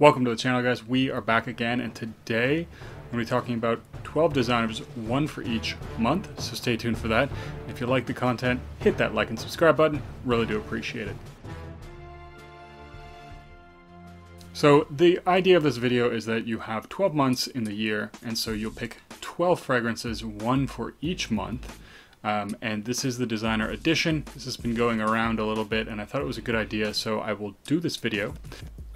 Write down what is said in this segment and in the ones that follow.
Welcome to the channel, guys. We are back again, and today I'm going to be talking about 12 designers, one for each month, so stay tuned for that. If you like the content, hit that like and subscribe button. Really do appreciate it. So the idea of this video is that you have 12 months in the year, and so you'll pick 12 fragrances, one for each month. And this is the designer edition. This has been going around a little bit, and I thought it was a good idea, so I will do this video.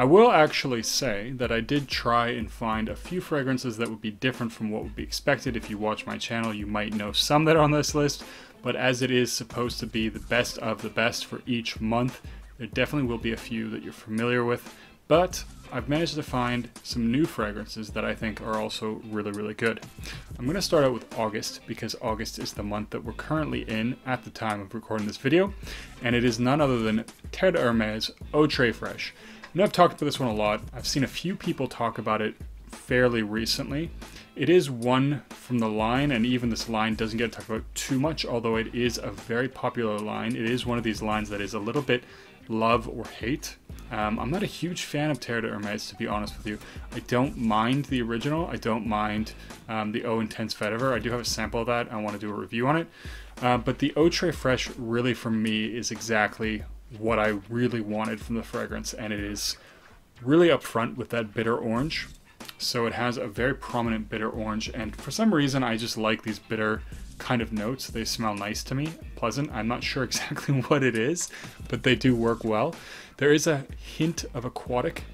I will actually say that I did try and find a few fragrances that would be different from what would be expected. If you watch my channel, you might know some that are on this list, but as it is supposed to be the best of the best for each month, there definitely will be a few that you're familiar with, but I've managed to find some new fragrances that I think are also really good. I'm going to start out with August, because August is the month that we're currently in at the time of recording this video, and it is none other than Terre d'Hermès Eau Très Fraîche. I know I've talked about this one a lot. I've seen a few people talk about it fairly recently. It is one from the line, and even this line doesn't get talked about too much, although it is a very popular line. It is one of these lines that is a little bit love or hate. I'm not a huge fan of Terre d'Hermès, to be honest with you. I don't mind the original. I don't mind the Eau Intense Vetiver. I do have a sample of that. I want to do a review on it. But the Eau Très Fraîche really, for me, is exactly what I really wanted from the fragrance, and it is really upfront with that bitter orange. So it has a very prominent bitter orange, and for some reason I just like these bitter kind of notes. They smell nice to me, pleasant. I'm not sure exactly what it is, but they do work well. There is a hint of aquatic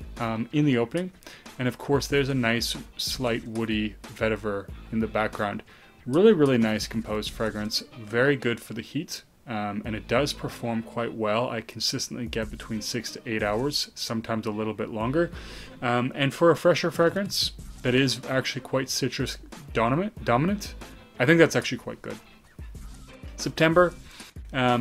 in the opening, and of course there's a nice slight woody vetiver in the background. Really nice composed fragrance, very good for the heat. And it does perform quite well. I consistently get between 6 to 8 hours, sometimes a little bit longer. And for a fresher fragrance that is actually quite citrus dominant, I think that's actually quite good. September,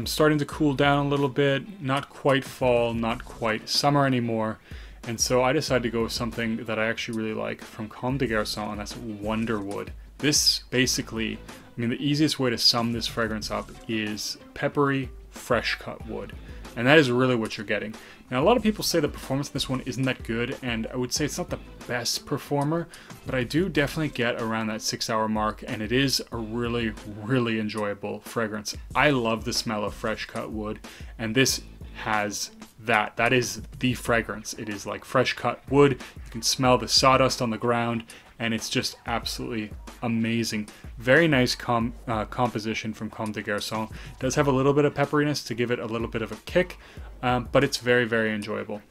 starting to cool down a little bit, not quite fall, not quite summer anymore. And so I decided to go with something that I actually really like from Comme des Garçons, and that's Wonderwood. This basically, I mean, the easiest way to sum this fragrance up is peppery, fresh cut wood. And that is really what you're getting. Now, a lot of people say the performance in this one isn't that good, and I would say it's not the best performer, but I do definitely get around that 6-hour mark, and it is a really enjoyable fragrance. I love the smell of fresh cut wood, and this has that. That is the fragrance. It is like fresh cut wood. You can smell the sawdust on the ground, and it's just absolutely amazing. Very nice composition from Comme des Garçons. It does have a little bit of pepperiness to give it a little bit of a kick, but it's very enjoyable.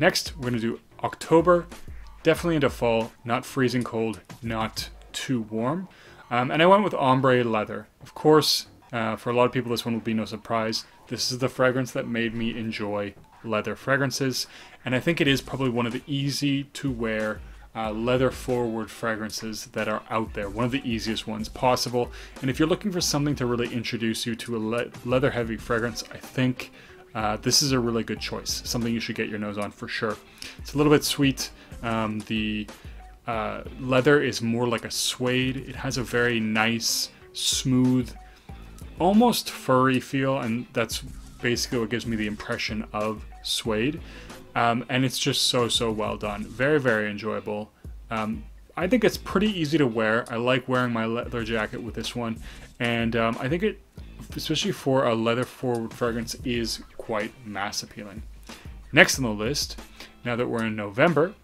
Next, we're going to do October. Definitely into fall, not freezing cold, not too warm. And I went with Ombre Leather. Of course, for a lot of people, this one will be no surprise. This is the fragrance that made me enjoy leather fragrances, and I think it is probably one of the easy to wear leather forward fragrances that are out there. One of the easiest ones possible. And if you're looking for something to really introduce you to a leather heavy fragrance, I think this is a really good choice. Something you should get your nose on for sure. It's a little bit sweet. The leather is more like a suede. It has a very nice, smooth, almost furry feel, and that's basically what gives me the impression of suede. And it's just so well done. Very enjoyable. I think it's pretty easy to wear. I like wearing my leather jacket with this one, and I think it, especially for a leather forward fragrance, is quite mass appealing. Next on the list, now that we're in November,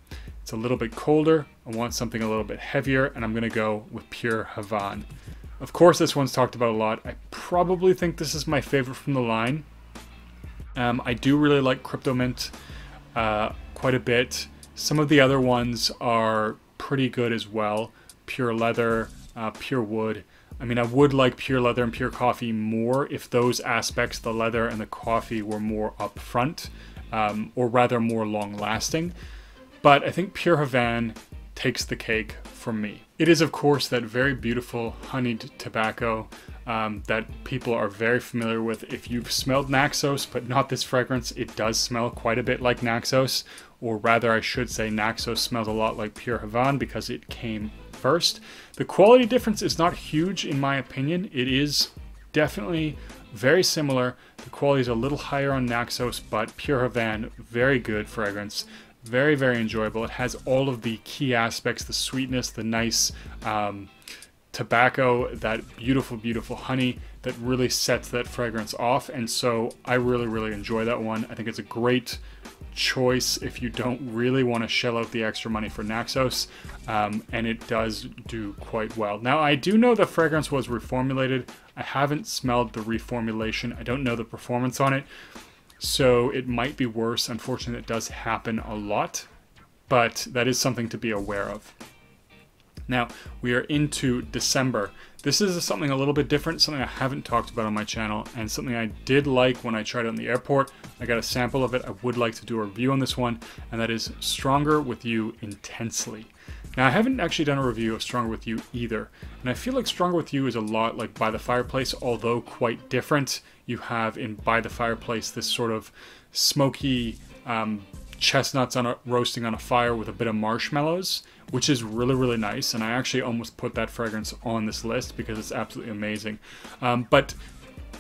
it's a little bit colder. I want something a little bit heavier, and I'm gonna go with Pure Havane. Of course, this one's talked about a lot. I probably think this is my favorite from the line. I do really like Crypto Mint quite a bit. Some of the other ones are pretty good as well. Pure Leather, Pure Wood. I mean, I would like Pure Leather and Pure Coffee more if those aspects, the leather and the coffee, were more upfront, or rather more long-lasting. But I think Pure Havane takes the cake for me. It is, of course, that very beautiful honeyed tobacco that people are very familiar with. If you've smelled Naxos, but not this fragrance, it does smell quite a bit like Naxos, or rather I should say Naxos smells a lot like Pure Havane because it came first. The quality difference is not huge in my opinion. It is definitely very similar. The quality is a little higher on Naxos, but Pure Havane, very good fragrance. Very, very enjoyable. It has all of the key aspects, the sweetness, the nice tobacco, that beautiful, beautiful honey that really sets that fragrance off. And so I really, really enjoy that one. I think it's a great choice if you don't really want to shell out the extra money for Naxos, and it does do quite well. Now, I do know the fragrance was reformulated. I haven't smelled the reformulation. I don't know the performance on it, so it might be worse. Unfortunately, it does happen a lot, but that is something to be aware of. Now, we are into December. This is something a little bit different, something I haven't talked about on my channel, and something I did like when I tried it in the airport. I got a sample of it. I would like to do a review on this one, and that is Stronger With You Intensely. Now, I haven't actually done a review of Stronger With You either, and I feel like Stronger With You is a lot like By the Fireplace, although quite different. You have in By the Fireplace this sort of smoky chestnuts roasting on a fire with a bit of marshmallows, which is really, really nice. And I actually almost put that fragrance on this list because it's absolutely amazing. But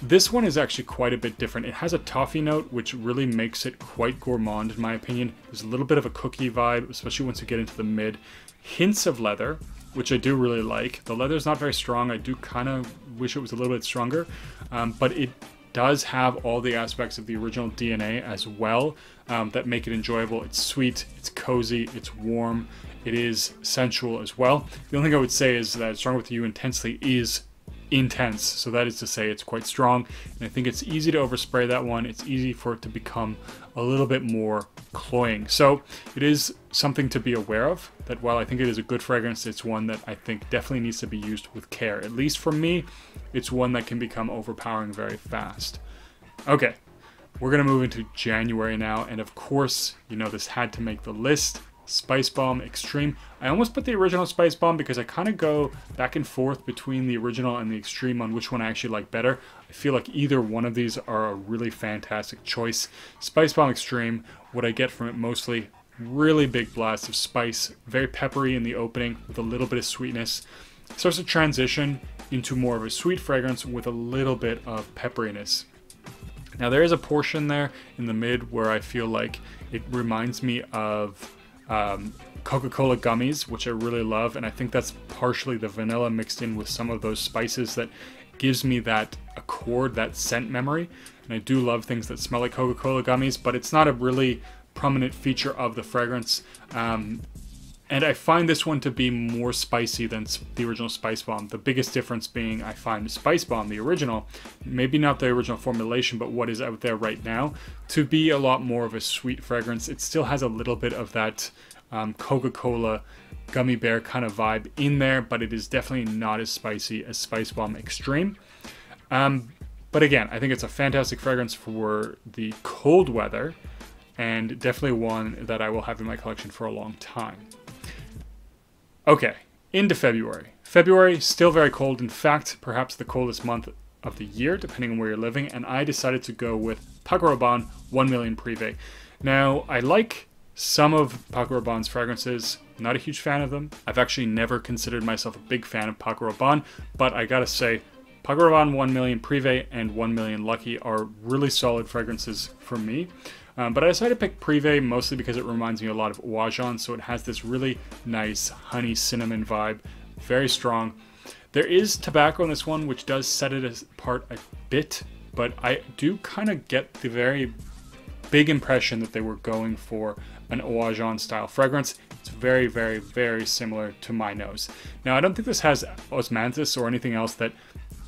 this one is actually quite a bit different. It has a toffee note, which really makes it quite gourmand, in my opinion. There's a little bit of a cookie vibe, especially once you get into the mid. Hints of leather, which I do really like. The leather's not very strong. I do kind of wish it was a little bit stronger, but it does have all the aspects of the original DNA as well that make it enjoyable. It's sweet, it's cozy, it's warm, it is sensual as well. The only thing I would say is that Stronger With You Intensely is intense, so that is to say it's quite strong, and I think it's easy to overspray that one. It's easy for it to become a little bit more cloying. So it is something to be aware of, that while I think it is a good fragrance, it's one that I think definitely needs to be used with care. At least for me, it's one that can become overpowering very fast. Okay, we're gonna move into January now, and of course, you know this had to make the list. Spice Bomb Extreme. I almost put the original Spice Bomb because I kind of go back and forth between the original and the Extreme on which one I actually like better. I feel like either one of these are a really fantastic choice. Spice Bomb Extreme, what I get from it mostly, really big blast of spice, very peppery in the opening with a little bit of sweetness. Starts to transition into more of a sweet fragrance with a little bit of pepperiness. Now there is a portion there in the mid where I feel like it reminds me of Coca-Cola gummies, which I really love, and I think that's partially the vanilla mixed in with some of those spices that gives me that accord, that scent memory. And I do love things that smell like Coca-Cola gummies, but it's not a really prominent feature of the fragrance. And I find this one to be more spicy than the original Spice Bomb. The biggest difference being I find Spice Bomb, the original, maybe not the original formulation, but what is out there right now, to be a lot more of a sweet fragrance. It still has a little bit of that Coca-Cola gummy bear kind of vibe in there, but it is definitely not as spicy as Spice Bomb Extreme. But again, I think it's a fantastic fragrance for the cold weather, and definitely one that I will have in my collection for a long time. Okay, into February. February, still very cold. In fact, perhaps the coldest month of the year, depending on where you're living, and I decided to go with Paco Rabanne 1 Million Privé. Now, I like some of Paco Rabanne's fragrances, not a huge fan of them. I've actually never considered myself a big fan of Paco Rabanne, but I gotta say, Paco Rabanne 1 Million Privé and 1 Million Lucky are really solid fragrances for me. But I decided to pick Privé mostly because it reminds me a lot of Ouajon, so it has this really nice honey cinnamon vibe, very strong. There is tobacco in this one, which does set it apart a bit, but I do kind of get the very big impression that they were going for an Ouajon style fragrance. It's very, very, very similar to my nose. Now, I don't think this has osmanthus or anything else that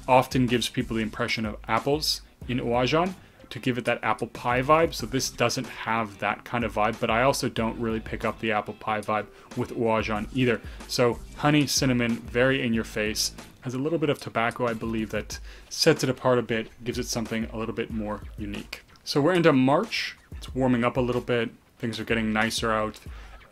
often gives people the impression of apples in Ouajon, to give it that apple pie vibe, so this doesn't have that kind of vibe, but I also don't really pick up the apple pie vibe with Ouajon either. So honey, cinnamon, very in your face, has a little bit of tobacco, I believe, that sets it apart a bit, gives it something a little bit more unique. So we're into March, it's warming up a little bit, things are getting nicer out,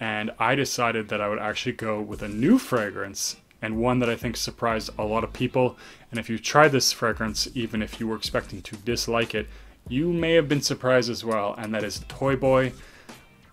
and I decided that I would actually go with a new fragrance, and one that I think surprised a lot of people. And if you've tried this fragrance, even if you were expecting to dislike it, you may have been surprised as well, and that is Toy Boy,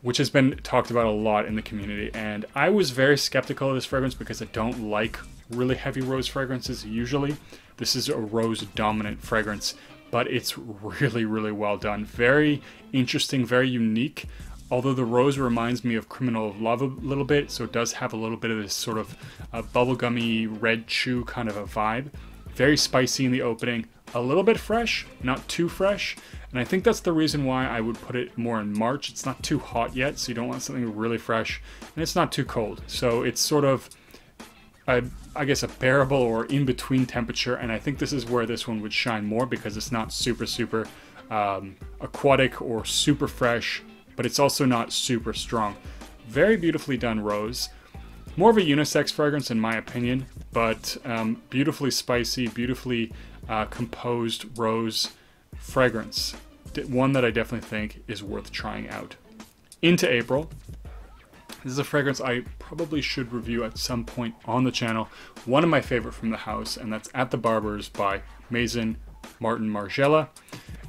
which has been talked about a lot in the community. And I was very skeptical of this fragrance because I don't like really heavy rose fragrances usually. This is a rose dominant fragrance, but it's really, really well done. Very interesting, very unique. although the rose reminds me of Criminal of Love a little bit, so it does have a little bit of this sort of bubblegummy red chew kind of a vibe. Very spicy in the opening, a little bit fresh, not too fresh, and I think that's the reason why I would put it more in March. It's not too hot yet, so you don't want something really fresh, and it's not too cold, so it's sort of, I guess, a bearable or in-between temperature, and I think this is where this one would shine more because it's not super aquatic or super fresh, but it's also not super strong. Very beautifully done rose. More of a unisex fragrance in my opinion, but beautifully spicy, beautifully composed rose fragrance. One that I definitely think is worth trying out. Into April. This is a fragrance I probably should review at some point on the channel. One of my favorite from the house, and that's At the Barber's by Maison Martin Margiela.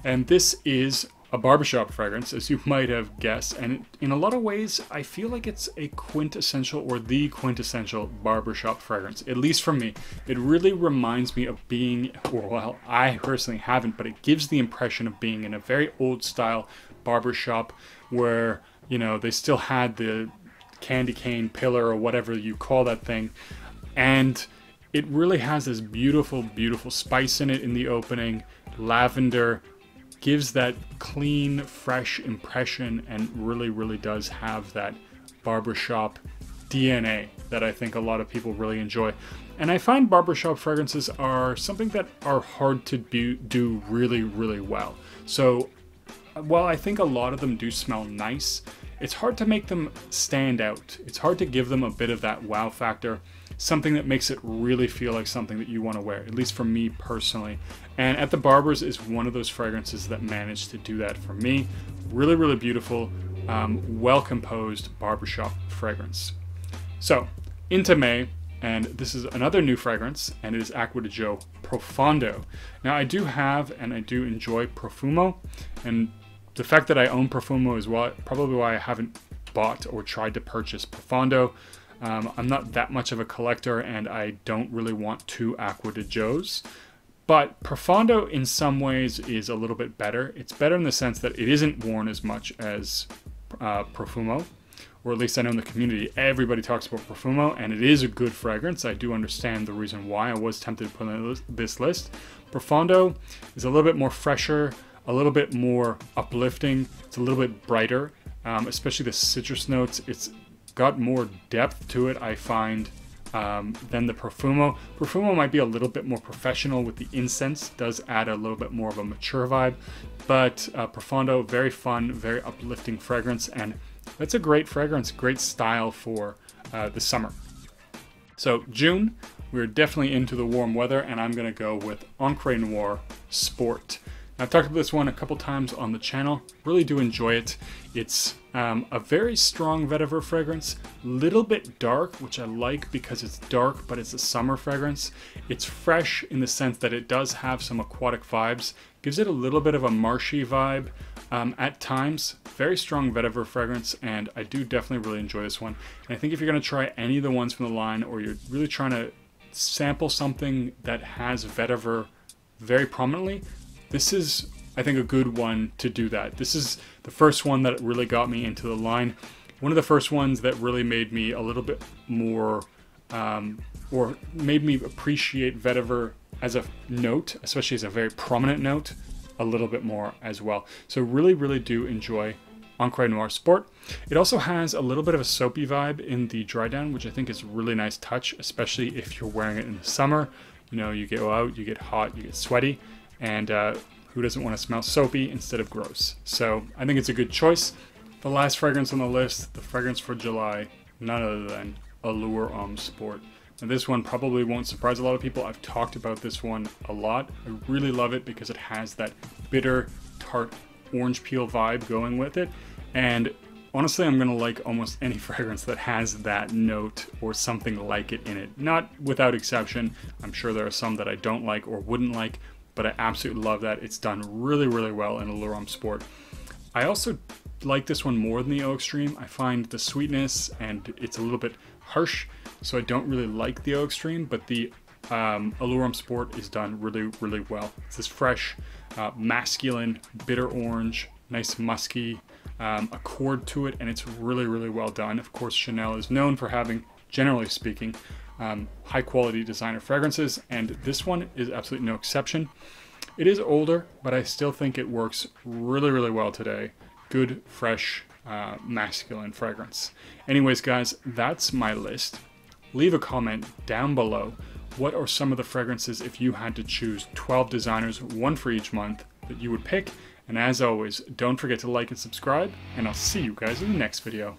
And this is a barbershop fragrance, as you might have guessed, and in a lot of ways I feel like it's a quintessential or the quintessential barbershop fragrance, at least for me. It really reminds me of being, or well, I personally haven't, but it gives the impression of being in a very old style barbershop where, you know, they still had the candy cane pillar or whatever you call that thing, and it really has this beautiful spice in it in the opening. Lavender gives that clean, fresh impression and really does have that barbershop DNA that I think a lot of people really enjoy. And I find barbershop fragrances are something that are hard to do really well. So while I think a lot of them do smell nice, it's hard to make them stand out. It's hard to give them a bit of that wow factor, something that makes it really feel like something that you want to wear, at least for me personally. And At the Barber's is one of those fragrances that managed to do that for me. Really beautiful, well-composed barbershop fragrance. So, into May, and this is another new fragrance, and it is Acqua di Gio Profondo. Now, I do have, and I do enjoy Profumo, and the fact that I own Profumo is probably why I haven't bought or tried to purchase Profondo. I'm not that much of a collector, and I don't really want two Acqua di Gios. But Profondo in some ways is a little bit better. It's better in the sense that it isn't worn as much as Profumo, or at least I know in the community everybody talks about Profumo, and it is a good fragrance. I do understand the reason why I was tempted to put it on this list. Profondo is a little bit more fresher, a little bit more uplifting. It's a little bit brighter, especially the citrus notes. It's got more depth to it, I find, than the Profumo. Profumo might be a little bit more professional with the incense, does add a little bit more of a mature vibe, but Profondo, very fun, very uplifting fragrance, and that's a great fragrance, great style for the summer. So June, we're definitely into the warm weather, and I'm gonna go with Encre Noir Sport. I've talked about this one a couple times on the channel. Really do enjoy it. It's a very strong vetiver fragrance, little bit dark, which I like because it's dark, but it's a summer fragrance. It's fresh in the sense that it does have some aquatic vibes, gives it a little bit of a marshy vibe at times. Very strong vetiver fragrance, and I do definitely really enjoy this one. And I think if you're gonna try any of the ones from the line, or you're really trying to sample something that has vetiver very prominently, this is, I think, a good one to do that. This is the first one that really got me into the line. One of the first ones that really made me a little bit more, or made me appreciate vetiver as a note, especially as a very prominent note, a little bit more as well. So really do enjoy Encre Noir Sport. It also has a little bit of a soapy vibe in the dry down, which I think is a really nice touch, especially if you're wearing it in the summer. You know, you go out, you get hot, you get sweaty, and who doesn't want to smell soapy instead of gross? So I think it's a good choice. The last fragrance on the list, the fragrance for July, none other than Allure Homme Sport. Now this one probably won't surprise a lot of people. I've talked about this one a lot. I really love it because it has that bitter, tart, orange peel vibe going with it. And honestly, I'm gonna like almost any fragrance that has that note or something like it in it. Not without exception. I'm sure there are some that I don't like or wouldn't like, but I absolutely love that. It's done really well in Allure Homme Sport. I also like this one more than the Eau Extreme. I find the sweetness, and it's a little bit harsh, so I don't really like the Eau Extreme, but the Allure Homme Sport is done really well. It's this fresh, masculine, bitter orange, nice musky accord to it, and it's really, really well done. Of course, Chanel is known for having, generally speaking, high quality designer fragrances, and this one is absolutely no exception. It is older, but I still think it works really, really well today. Good, fresh, masculine fragrance. Anyways, guys, that's my list. Leave a comment down below. What are some of the fragrances, if you had to choose 12 designers, one for each month, that you would pick? And as always, don't forget to like and subscribe, and I'll see you guys in the next video.